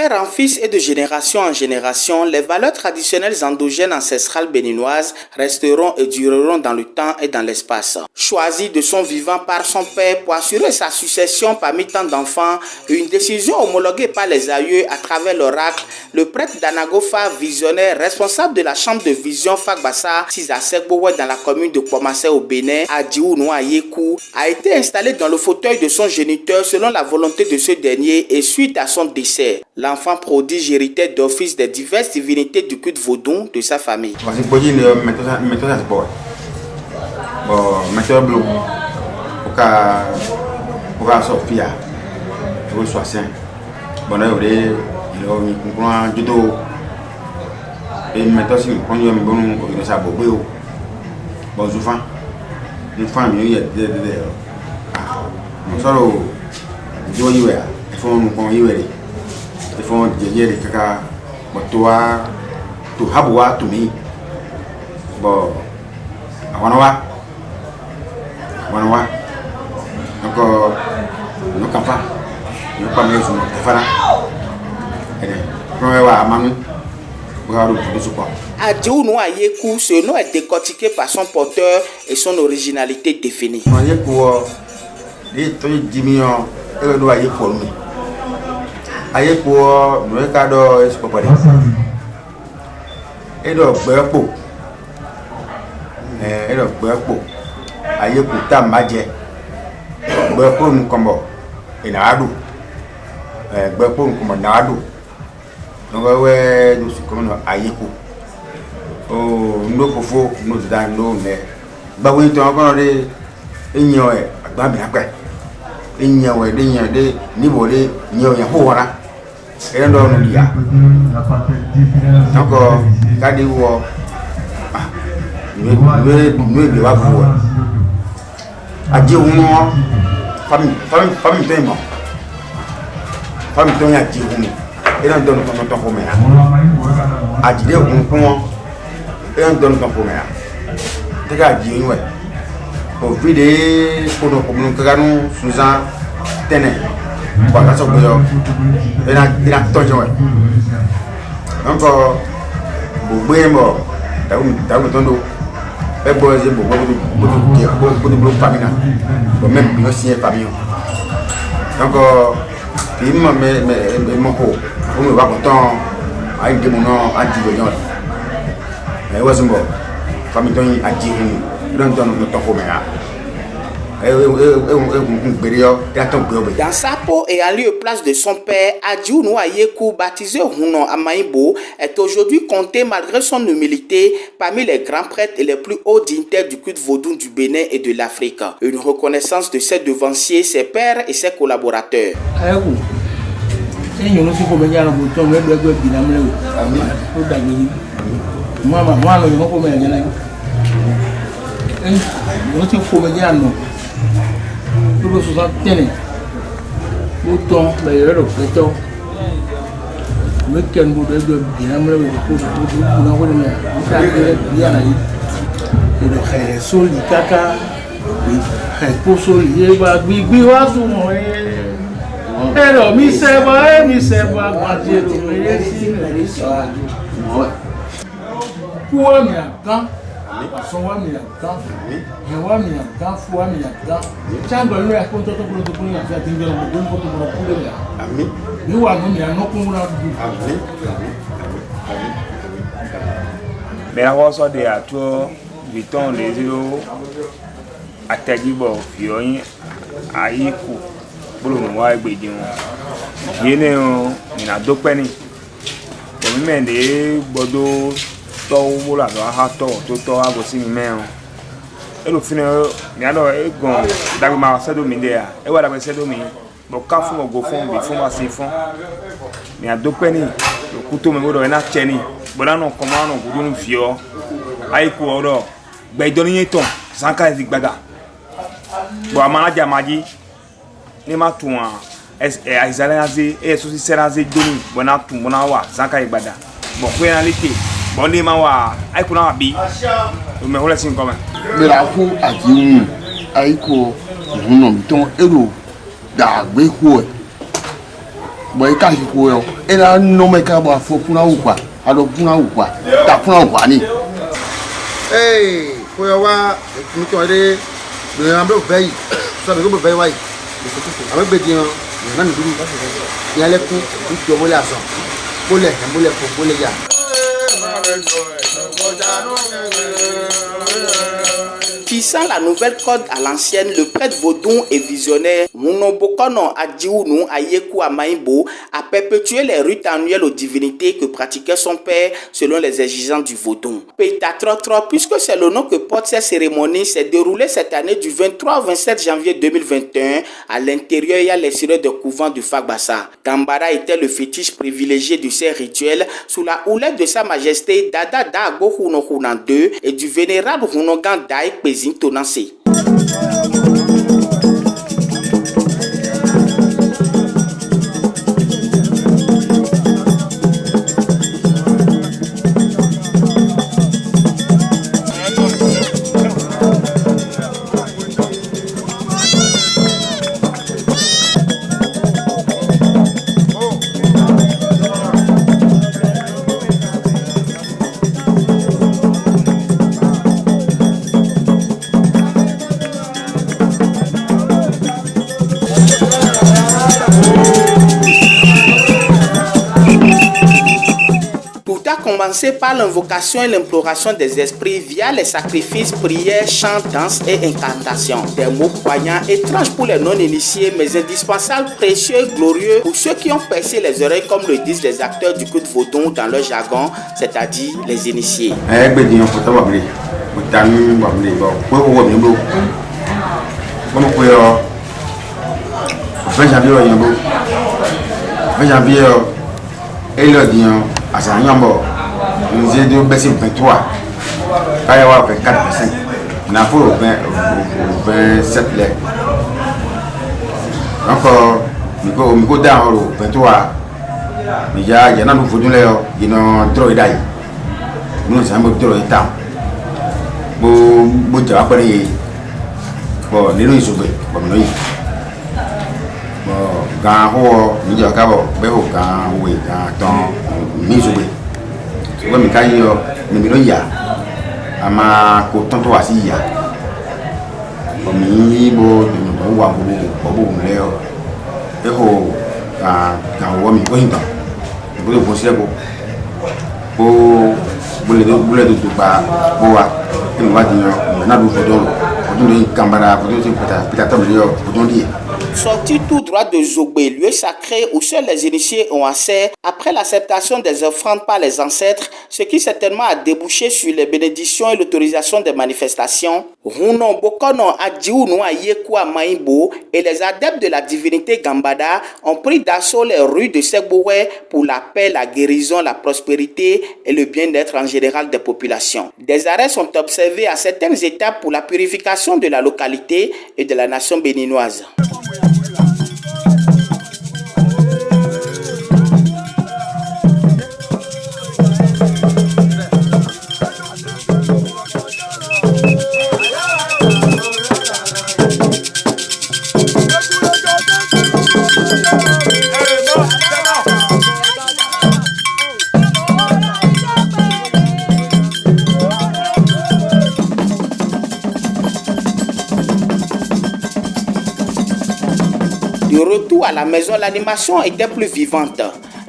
père en fils et de génération en génération, les valeurs traditionnelles endogènes ancestrales béninoises resteront et dureront dans le temps et dans l'espace. Choisi de son vivant par son père pour assurer sa succession parmi tant d'enfants, une décision homologuée par les aïeux à travers l'oracle, le prêtre Danagofa, visionnaire, responsable de la chambre de vision Fagbassa, Sizasekbowe dans la commune de Kouamassé au Bénin, à Diounoua Yekou, a été installé dans le fauteuil de son géniteur selon la volonté de ce dernier et suite à son décès. L'enfant prodige héritait d'office des diverses divinités du culte vaudou de sa famille. Ils font des caca, toi, tu habwa, tu mi. Bon, wanawa. Donc, nous campa, nous pas mieux sur notre téléphone. Et nous avons maman, nous avons le support. Diounoua Yekou, ce nom est décortiqué par son porteur et son originalité définie. Yekou, il est 10 millions, et nous avons pour nous. Aye pour nous cadeau est pas pareil. Et donc bepo. Et donc bepo. Aye pour ta maje. Bepo nous comme et na adu. Bepo nous comme na adu. Donc ouais nous comme aye pour. Oh nous faut nous dans nous mais ba oui to encore de inyo e agba mi apẹ. Inyo e de ni bo de nyo ya ho wara. Et donc, quand il voit, nous devons voir. À dire au moins, famille paiement. Famille paiement à dire au moins. Et on donne ton premier. À dire au moins, et on donne ton premier. C'est qu'à dire, ouais. Au vide, pour nous, sous un ténè. Voilà, ça peut être. Il a tout joué. Donc, vous voyez, t'as eu ton dos. Et vous avez beaucoup de familles. Même bien aussi, famille. Donc, puis, mon pot, vous me voyez content avec des moments anti-violents. Mais vous avez une famille anti-violents. Don't donne ton commun. Dans sa peau et en lieu et place de son père, Diounoua Yekou, baptisé Hounon Amaïbo, est aujourd'hui compté malgré son humilité parmi les grands prêtres et les plus hauts dignitaires du culte vaudou du Bénin et de l'Afrique. Une reconnaissance de ses devanciers, ses pairs et ses collaborateurs. Tout ce sont tenus. Autant d'ailleurs le préteur. Mais qu'un bout de bien me le coup et le sol du caca. Pour solier, va biwa sous moi. Alors, mi seba, gracier le pour un temps. Son wa mi kan he wa mi kan fu wa mi kan chango lo ya ko to ya fa tin jelo ko ko ya amin ni wa no mi no ko na du amin mais la voix de à toi viton les yeux atajibo fiyoyin ayiku bolo mo wa egbeje won yene o ni na dope ni ko mi me de gbodo to wo la ha to ago si mi me o e lo fine mi ado e gon dagbe ma sedo mi de ya e wa dagbe sedo mi bo ka fun ogo fun bi fun ma sin fun mi ado pe ni lo kuto me bodo na cheni boda no koma no gudu nu fio ai ku odo gbe do ni ton sanka zi gbaga bo amanaja maji ni ma tun a aizalaze e so si seraze doni bona tun bona wa sanka igbada bo ko reality bon ni ma wa ai kuna bi o me hola sin koma be la ku ati ai ko huno mi ton ero da gbe ko bon e ka ko yo e na no me ka ba fo kuna ukwa ado kuna ukwa ta kuna ukwa ni ko yo wa mi to de le ambe veille so be go veille wa avec be dian na ni duru ya le ku to mo la so bo le ya Fissant la nouvelle corde à l'ancienne, le prêtre vaudou et visionnaire Munobokono Adjiounou Ayekou Amaïbo a perpétué les rites annuels aux divinités que pratiquait son père selon les exigences du vaudou. Pétatrotro, puisque c'est le nom que porte cette cérémonie, s'est déroulée cette année du 23 au 27 janvier 2021 à l'intérieur et à l'extérieur du couvent du Fagbassa. Gambara était le fétiche privilégié de ces rituels sous la houlette de sa majesté Dada Dago Huno Hunan II et du vénérable Hunogan Dai Pézin Tonanse. Commencer par l'invocation et l'imploration des esprits via les sacrifices, prières, chants, danses et incantations. Des mots poignants, étranges pour les non-initiés, mais indispensables, précieux et glorieux pour ceux qui ont percé les oreilles, comme le disent les acteurs du culte vaudou dans leur jargon, c'est-à-dire les initiés. Nous avons baissé 23. Il y a 24%. Il a pour 27 lettres. Encore, nous avons 23. Mais il y a un nouveau de l'air, il y a un trop d'ail. Nous avons trop de temps. Nous avons appris. Bon, nous avons sauvé. Quand nous avons ouais, mais quand il y a ama ko tonto wasi ya omi bo do wa bo leo eho ka wo mi ko hinta bo do bo se bo le do ba bo wa ni wa di na do fodo ni Gambara fodo se peta to le fodo di. Sorti tout droit de Zogbe, lieu sacré où seuls les initiés ont accès après l'acceptation des offrandes par les ancêtres, ce qui certainement a débouché sur les bénédictions et l'autorisation des manifestations. Runon Bokono Adjiounou Ayekou Amaïbo et les adeptes de la divinité Gambada ont pris d'assaut les rues de Segboué pour la paix, la guérison, la prospérité et le bien-être en général des populations. Des arrêts sont observés à certaines étapes pour la purification de la localité et de la nation béninoise. De retour à la maison, l'animation était plus vivante.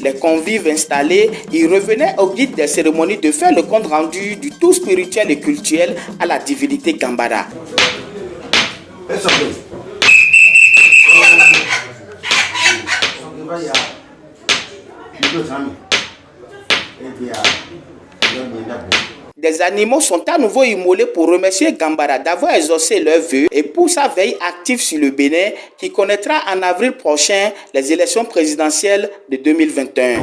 Les convives installés, ils revenaient au guide des cérémonies de faire le compte rendu du tout spirituel et culturel à la divinité Gambara. Des animaux sont à nouveau immolés pour remercier Gambara d'avoir exaucé leurs vœux et pour sa veille active sur le Bénin qui connaîtra en avril prochain les élections présidentielles de 2021.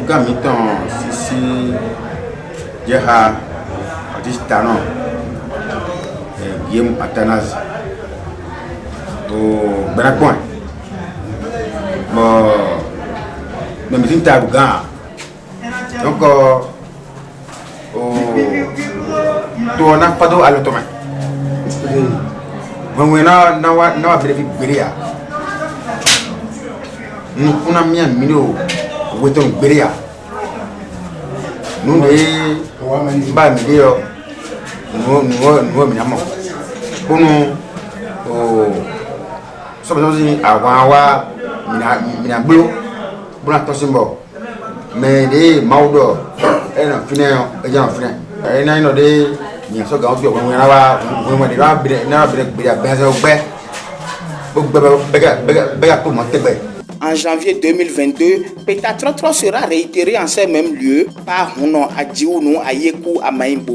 To na pado alotoma vangwena na wa brevi beria ni kuna mia mino weton beria nous les ba milio nous minamo kono o so bezo ni awa mina blo buna tosimbo mais de maudo ena fineo eja fine ena ino de ni so ga obi o won wa won de ba bire na bire bire benze ogbe En janvier 2022, Pétatrotro sera réitéré en ces mêmes lieux par Huno Adjiounou Ayekou Amaimbo.